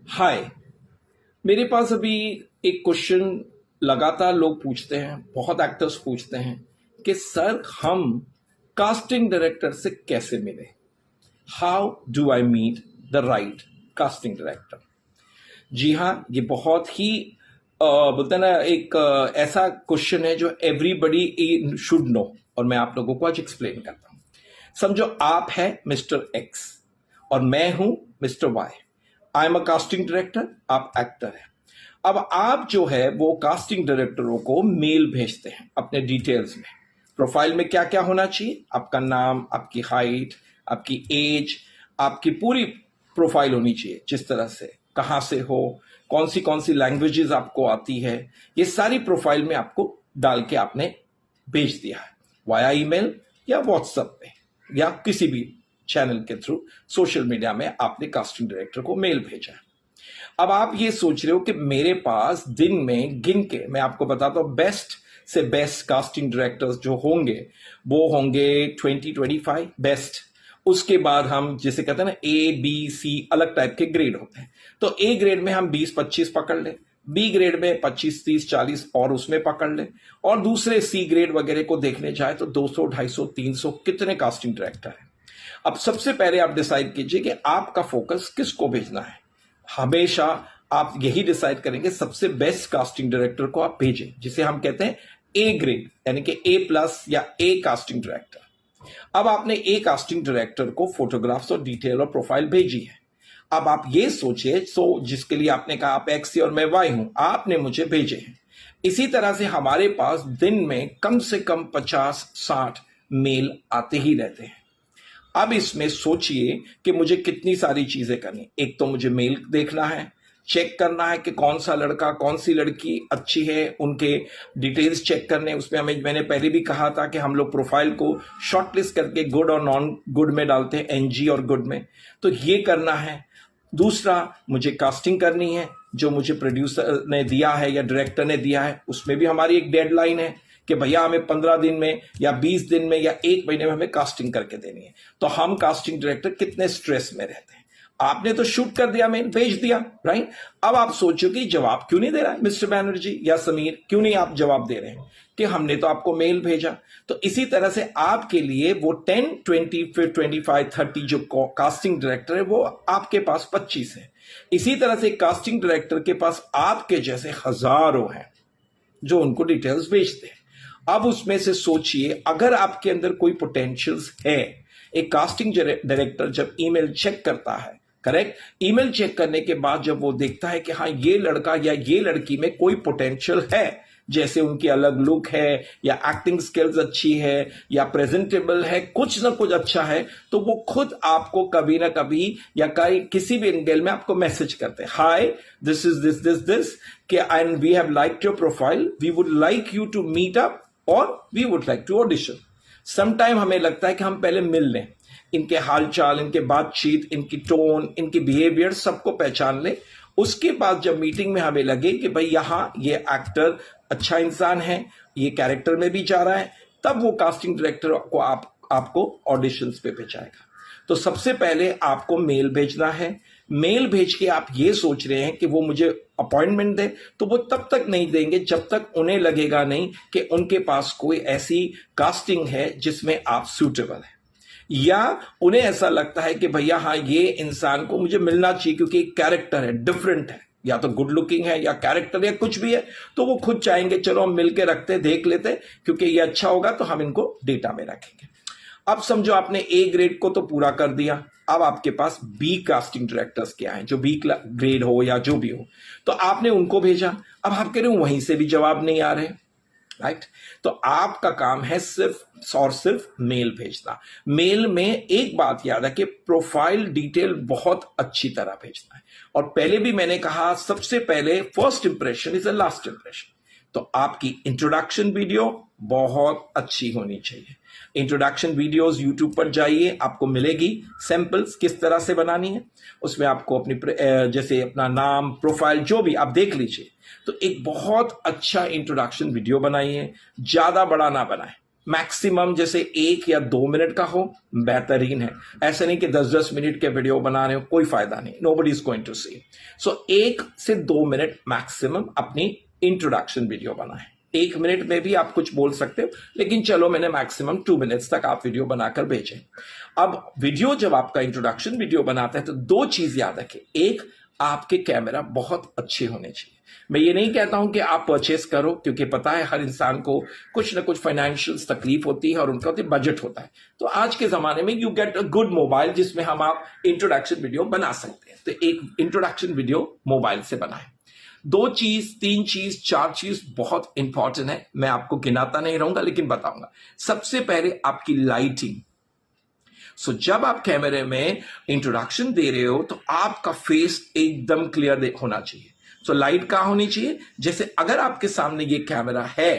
हाय। मेरे पास अभी एक क्वेश्चन लगातार लोग पूछते हैं, बहुत एक्टर्स पूछते हैं कि सर हम कास्टिंग डायरेक्टर से कैसे मिले। How do I meet the right casting director. जी हाँ, ये बहुत ही बोलते हैं ना, एक ऐसा क्वेश्चन है जो एवरीबडी शुड नो, और मैं आप लोगों को आज एक्सप्लेन करता हूं। समझो आप है मिस्टर एक्स और मैं हूं mister Y. I am a casting director, आप एक्टर हैं। अब आप जो है वो कास्टिंग डायरेक्टरों को मेल भेजते हैं अपने डिटेल्स में। प्रोफाइल में क्या क्या होना चाहिए? आपका नाम, आपकी हाइट, आपकी एज, आपकी पूरी प्रोफाइल होनी चाहिए, जिस तरह से कहाँ से हो, कौन सी लैंग्वेजेस आपको आती है, ये सारी प्रोफाइल में आपको डाल के आपने भेज दिया है वाया ईमेल या व्हाट्सएप पे या किसी भी चैनल के थ्रू, सोशल मीडिया में आपने कास्टिंग डायरेक्टर को मेल भेजा है। अब आप ये सोच रहे हो कि मेरे पास दिन में गिन के मैं आपको बताता हूं बेस्ट से बेस्ट कास्टिंग डायरेक्टर्स जो होंगे वो होंगे 20-25 बेस्ट। उसके बाद हम जिसे कहते हैं ना ए बी सी, अलग टाइप के ग्रेड होते हैं। तो ए ग्रेड में हम 20-25 पकड़ ले, बी ग्रेड में 25-30-40 और उसमें पकड़ ले, और दूसरे सी ग्रेड वगैरह को देखने जाए तो 200 250 300 कितने कास्टिंग डायरेक्टर हैं। अब सबसे पहले आप डिसाइड कीजिए कि आपका फोकस किसको भेजना है। हमेशा आप यही डिसाइड करेंगे सबसे बेस्ट कास्टिंग डायरेक्टर को आप भेजें, जिसे हम कहते हैं ए ग्रेड, यानी कि ए प्लस या ए कास्टिंग डायरेक्टर। अब आपने ए कास्टिंग डायरेक्टर को फोटोग्राफ्स और डिटेल और प्रोफाइल भेजी है। अब आप ये सोचिए, जिसके लिए आपने कहा आप एक्स और मैं वाई हूं, आपने मुझे भेजे हैं। इसी तरह से हमारे पास दिन में कम से कम 50-60 मेल आते ही रहते हैं। अब इसमें सोचिए कि मुझे कितनी सारी चीजें करनी। एक तो मुझे मेल देखना है, चेक करना है कि कौन सा लड़का कौन सी लड़की अच्छी है, उनके डिटेल्स चेक करने। उसमें मैंने पहले भी कहा था कि हम लोग प्रोफाइल को शॉर्टलिस्ट करके गुड और नॉन गुड में डालते हैं, एनजी और गुड में। तो ये करना है। दूसरा, मुझे कास्टिंग करनी है, जो मुझे प्रोड्यूसर ने दिया है या डायरेक्टर ने दिया है, उसमें भी हमारी एक डेडलाइन है कि भैया हमें 15 दिन में या 20 दिन में या 1 महीने में हमें कास्टिंग करके देनी है। तो हम कास्टिंग डायरेक्टर कितने स्ट्रेस में रहते हैं। आपने तो शूट कर दिया, मेल भेज दिया, राइट। अब आप सोचो कि जवाब क्यों नहीं दे रहा है मिस्टर बैनर्जी या समीर, क्यों नहीं आप जवाब दे रहे हैं कि हमने तो आपको मेल भेजा। तो इसी तरह से आपके लिए वो 10 20 फिर 25 30 जो कास्टिंग डायरेक्टर है वो आपके पास 25 है। इसी तरह से कास्टिंग डायरेक्टर के पास आपके जैसे हजारों हैं जो उनको डिटेल्स भेजते हैं। अब उसमें से सोचिए, अगर आपके अंदर कोई पोटेंशियल्स है। एक कास्टिंग डायरेक्टर जब ईमेल चेक करता है, करेक्ट, ईमेल चेक करने के बाद जब वो देखता है कि हाँ ये लड़का या ये लड़की में कोई पोटेंशियल है, जैसे उनकी अलग लुक है या एक्टिंग स्किल्स अच्छी है या प्रेजेंटेबल है, कुछ ना कुछ अच्छा है, तो वो खुद आपको कभी ना कभी या किसी भी एंगल में आपको मैसेज करते हैं, हाय दिस इज दिस कि and we have liked your profile, we would like you to meet up और we would like to audition. Sometime हमें लगता है कि हम पहले मिल लें, इनके हालचाल, इनके बातचीत, इनकी टोन, इनकी बिहेवियर सबको पहचान लें। उसके बाद जब मीटिंग में हमें लगे कि भाई यहां ये एक्टर अच्छा इंसान है, ये कैरेक्टर में भी जा रहा है, तब वो कास्टिंग डायरेक्टर को आपको ऑडिशंस पे भेजाएगा। तो सबसे पहले आपको मेल भेजना है। मेल भेज के आप ये सोच रहे हैं कि वो मुझे अपॉइंटमेंट दे, तो वो तब तक नहीं देंगे जब तक उन्हें लगेगा नहीं कि उनके पास कोई ऐसी कास्टिंग है जिसमें आप सूटेबल है, या उन्हें ऐसा लगता है कि भैया हाँ ये इंसान को मुझे मिलना चाहिए क्योंकि एक कैरेक्टर है, डिफरेंट है, या तो गुड लुकिंग है या कैरेक्टर या कुछ भी है, तो वो खुद चाहेंगे चलो हम मिलके रखते, देख लेते, क्योंकि ये अच्छा होगा तो हम इनको डेटा में रखेंगे। अब समझो आपने ए ग्रेड को तो पूरा कर दिया, अब आपके पास बी कास्टिंग डायरेक्टर्स क्या हैं, जो बी ग्रेड हो या जो भी हो, तो आपने उनको भेजा। अब आप कह रहे हो वहीं से भी जवाब नहीं आ रहे, राइट। तो आपका काम है सिर्फ और सिर्फ मेल भेजना। मेल में एक बात याद है कि प्रोफाइल डिटेल बहुत अच्छी तरह भेजना है, और पहले भी मैंने कहा सबसे पहले first impression is a last impression. तो आपकी इंट्रोडक्शन वीडियो बहुत अच्छी होनी चाहिए। इंट्रोडक्शन वीडियोस यूट्यूब पर जाइए, आपको मिलेगी सैंपल्स किस तरह से बनानी है। उसमें आपको अपनी जैसे अपना नाम, प्रोफाइल, जो भी आप देख लीजिए। तो एक बहुत अच्छा इंट्रोडक्शन वीडियो बनाइए, ज्यादा बड़ा ना बनाए, मैक्सिमम जैसे 1 या 2 मिनट का हो, बेहतरीन है। ऐसे नहीं कि 10-10 मिनट के वीडियो बना रहे हो, कोई फायदा नहीं, नोबडी इज गोइंग टू सी। सो 1 से 2 मिनट मैक्सिमम अपनी इंट्रोडक्शन वीडियो बनाएं। 1 मिनट में भी आप कुछ बोल सकते हो, लेकिन चलो मैंने मैक्सिमम 2 मिनट्स तक आप वीडियो बनाकर भेजें। अब वीडियो जब आपका इंट्रोडक्शन वीडियो बनाता है तो 2 चीज याद रखें। एक, आपके कैमरा बहुत अच्छे होने चाहिए। मैं ये नहीं कहता हूं कि आप परचेस करो, क्योंकि पता है हर इंसान को कुछ ना कुछ फाइनेंशियल तकलीफ होती है और उनका बजट होता है। तो आज के जमाने में you get a good mobile जिसमें हम आप इंट्रोडक्शन वीडियो बना सकते हैं। तो एक इंट्रोडक्शन वीडियो मोबाइल से बनाएं। 2 चीज, 3 चीज, 4 चीज बहुत इंपॉर्टेंट है। मैं आपको गिनाता नहीं रहूंगा लेकिन बताऊंगा। सबसे पहले आपकी लाइटिंग। जब आप कैमरे में इंट्रोडक्शन दे रहे हो तो आपका फेस एकदम क्लियर होना चाहिए। लाइट कहां होनी चाहिए? जैसे अगर आपके सामने ये कैमरा है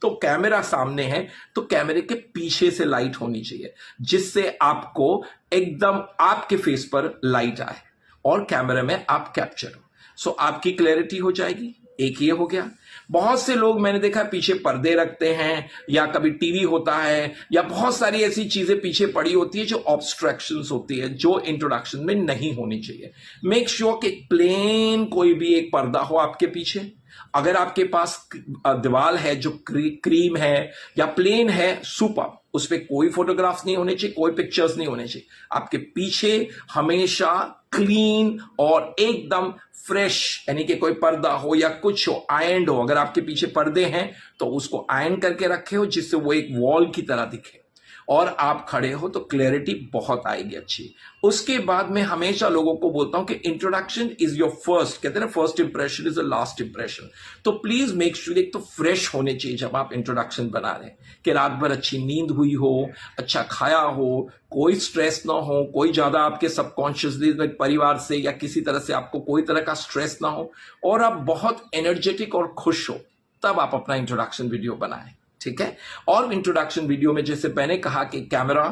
तो कैमरा सामने है तो कैमरे के पीछे से लाइट होनी चाहिए, जिससे आपको एकदम आपके फेस पर लाइट आए और कैमरे में आप कैप्चर हो। आपकी क्लैरिटी हो जाएगी। एक ये हो गया। बहुत से लोग मैंने देखा पीछे पर्दे रखते हैं, या कभी टीवी होता है, या बहुत सारी ऐसी चीजें पीछे पड़ी होती है जो ऑब्स्ट्रक्शंस होती है, जो इंट्रोडक्शन में नहीं होनी चाहिए। मेक श्योर कि प्लेन कोई भी एक पर्दा हो आपके पीछे। अगर आपके पास दीवार है जो क्रीम है या प्लेन है, सुपर, उस पर कोई फोटोग्राफ्स नहीं होने चाहिए, कोई पिक्चर्स नहीं होने चाहिए। आपके पीछे हमेशा क्लीन और एकदम फ्रेश, यानी कि कोई पर्दा हो या कुछ हो, आयर्न हो। अगर आपके पीछे पर्दे हैं तो उसको आयरन करके रखे हो, जिससे वो एक वॉल की तरह दिखे और आप खड़े हो तो क्लैरिटी बहुत आएगी अच्छी। उसके बाद मैं हमेशा लोगों को बोलता हूं कि इंट्रोडक्शन इज योर फर्स्ट, कहते हैं ना, first impression is the last impression. तो प्लीज मेक श्योर एक तो फ्रेश होने चाहिए जब आप इंट्रोडक्शन बना रहे हैं, कि रात भर अच्छी नींद हुई हो, अच्छा खाया हो, कोई स्ट्रेस ना हो, कोई ज्यादा आपके सबकॉन्शियसली परिवार से या किसी तरह से आपको कोई तरह का स्ट्रेस ना हो, और आप बहुत एनर्जेटिक और खुश हो, तब आप अपना इंट्रोडक्शन वीडियो बनाएं। ठीक है। और इंट्रोडक्शन वीडियो में जैसे मैंने कहा कि कैमरा,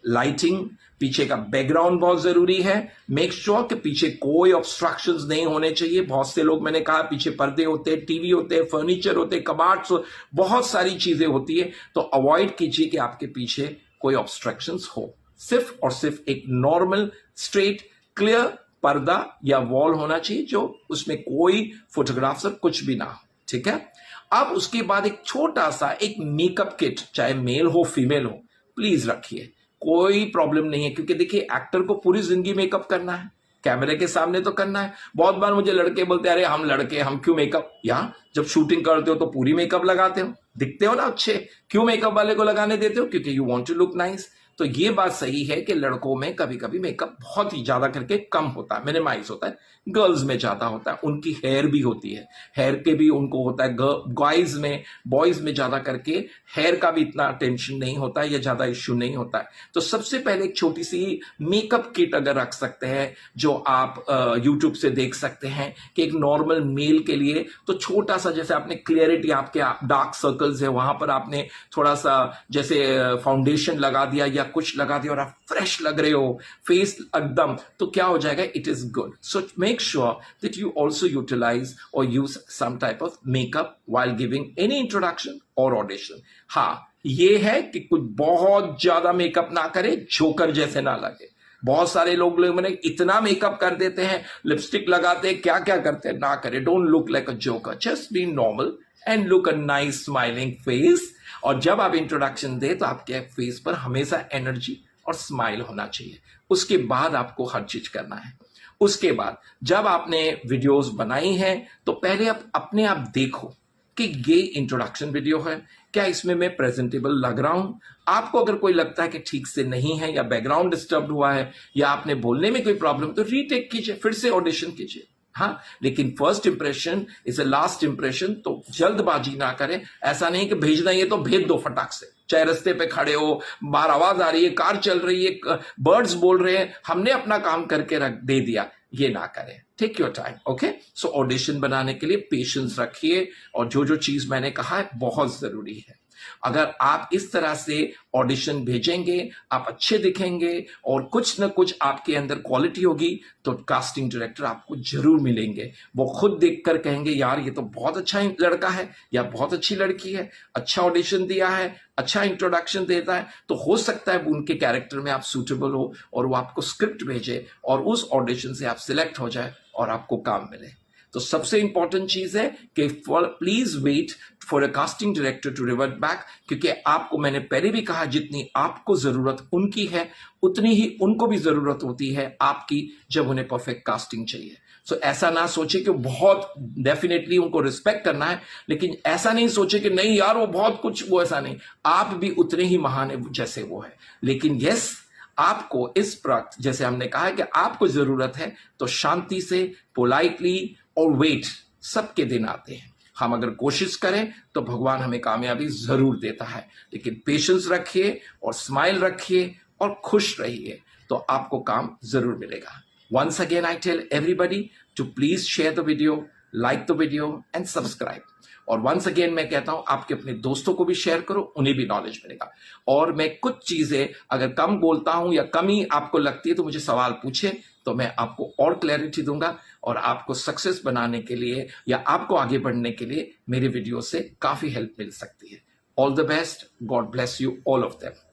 लाइटिंग, पीछे का बैकग्राउंड बहुत जरूरी है। मेक श्योर कि पीछे कोई ऑब्स्ट्रक्शंस नहीं होने चाहिए। बहुत से लोग, मैंने कहा, पीछे पर्दे होते हैं, टीवी होते हैं, फर्नीचर होते हैं, कबार्ड्स, बहुत सारी चीजें होती है। तो अवॉइड कीजिए कि आपके पीछे कोई ऑब्स्ट्रक्शंस हो। सिर्फ और सिर्फ एक नॉर्मल स्ट्रेट क्लियर पर्दा या वॉल होना चाहिए, जो उसमें कोई फोटोग्राफ्स और कुछ भी ना हो। ठीक है। अब उसके बाद एक छोटा सा एक मेकअप किट, चाहे मेल हो फीमेल हो, प्लीज रखिए। कोई प्रॉब्लम नहीं है, क्योंकि देखिए एक्टर को पूरी जिंदगी मेकअप करना है, कैमरे के सामने तो करना है। बहुत बार मुझे लड़के बोलते हैं, अरे हम लड़के, हम क्यों मेकअप? या जब शूटिंग करते हो तो पूरी मेकअप लगाते हो, दिखते हो ना अच्छे, क्यों मेकअप वाले को लगाने देते हो? क्योंकि you want to look nice. तो ये बात सही है कि लड़कों में कभी कभी मेकअप बहुत ही ज्यादा करके कम होता है, मिनिमाइज होता है। गर्ल्स में ज्यादा होता है, उनकी हेयर भी होती है, हेयर के भी उनको होता है। गाइज में, बॉयज में ज्यादा करके हेयर का भी इतना टेंशन नहीं होता है या ज्यादा इश्यू नहीं होता है। तो सबसे पहले एक छोटी सी मेकअप किट अगर रख सकते हैं, जो आप यूट्यूब से देख सकते हैं, कि एक नॉर्मल मेल के लिए तो छोटा सा, जैसे आपने क्लियरिटी, आपके डार्क सर्कल्स है वहां पर आपने थोड़ा सा जैसे फाउंडेशन लगा दिया या कुछ लगा दिया और आप फ्रेश लग रहे हो, फेस एकदम, तो क्या हो जाएगा? It is good. So make sure that you also utilise और use some type of makeup while giving any introduction or audition। हाँ, ये है कि कुछ बहुत ज्यादा मेकअप ना करे, जोकर जैसे ना लगे। बहुत सारे लोग मैंने इतना मेकअप कर देते हैं, लिपस्टिक लगाते हैं, क्या क्या करते हैं, ना करे। Don't look like a joker, just be normal and look a nice smiling face. और जब आप इंट्रोडक्शन दे तो आपके फेस पर हमेशा एनर्जी और स्माइल होना चाहिए। उसके बाद आपको हर चीज करना है। उसके बाद जब आपने वीडियोस बनाई हैं तो पहले आप अपने आप देखो कि ये इंट्रोडक्शन वीडियो है, क्या इसमें मैं प्रेजेंटेबल लग रहा हूं? आपको अगर कोई लगता है कि ठीक से नहीं है, या बैकग्राउंड डिस्टर्ब हुआ है, या आपने बोलने में कोई प्रॉब्लम, तो रीटेक कीजिए, फिर से ऑडिशन कीजिए। हाँ, लेकिन first impression is a last impression. तो जल्दबाजी ना करें। ऐसा नहीं कि भेजना ही है तो भेज दो फटाक से, चाहे रास्ते पे खड़े हो, बाहर आवाज आ रही है, कार चल रही है, बर्ड्स बोल रहे हैं, हमने अपना काम करके दे दिया, ये ना करें। Take your time. Okay. So audition बनाने के लिए पेशेंस रखिए, और जो जो चीज मैंने कहा है बहुत जरूरी है। अगर आप इस तरह से ऑडिशन भेजेंगे, आप अच्छे दिखेंगे और कुछ न कुछ आपके अंदर क्वालिटी होगी, तो कास्टिंग डायरेक्टर आपको जरूर मिलेंगे। वो खुद देखकर कहेंगे यार ये तो बहुत अच्छा लड़का है या बहुत अच्छी लड़की है, अच्छा ऑडिशन दिया है, अच्छा इंट्रोडक्शन देता है, तो हो सकता है उनके कैरेक्टर में आप सूटेबल हो और वो आपको स्क्रिप्ट भेजे और उस ऑडिशन से आप सिलेक्ट हो जाए और आपको काम मिले। तो सबसे इंपॉर्टेंट चीज है कि please wait for a casting director to revert back, क्योंकि आपको मैंने पहले भी कहा जितनी आपको जरूरत उनकी है उतनी ही उनको भी जरूरत होती है आपकी, जब उन्हें परफेक्ट कास्टिंग चाहिए। सो ऐसा ना सोचे कि बहुत डेफिनेटली उनको रिस्पेक्ट करना है, लेकिन ऐसा नहीं सोचे कि नहीं यार वो बहुत कुछ, वो ऐसा नहीं, आप भी उतने ही महान है जैसे वो है। लेकिन यस, आपको इस वक्त जैसे हमने कहा है कि आपको जरूरत है, तो शांति से, पोलाइटली और वेट, सबके दिन आते हैं। हम अगर कोशिश करें तो भगवान हमें कामयाबी जरूर देता है, लेकिन पेशेंस रखिए और स्माइल रखिए और खुश रहिए, तो आपको काम जरूर मिलेगा। Once again I tell everybody to please share the video, like the video and subscribe. और वंस अगेन मैं कहता हूं आपके अपने दोस्तों को भी शेयर करो, उन्हें भी नॉलेज मिलेगा। और मैं कुछ चीजें अगर कम बोलता हूं या कमी आपको लगती है तो मुझे सवाल पूछे, तो मैं आपको और क्लैरिटी दूंगा और आपको सक्सेस बनाने के लिए या आपको आगे बढ़ने के लिए मेरे वीडियो से काफी हेल्प मिल सकती है। All the best, God bless you all of them.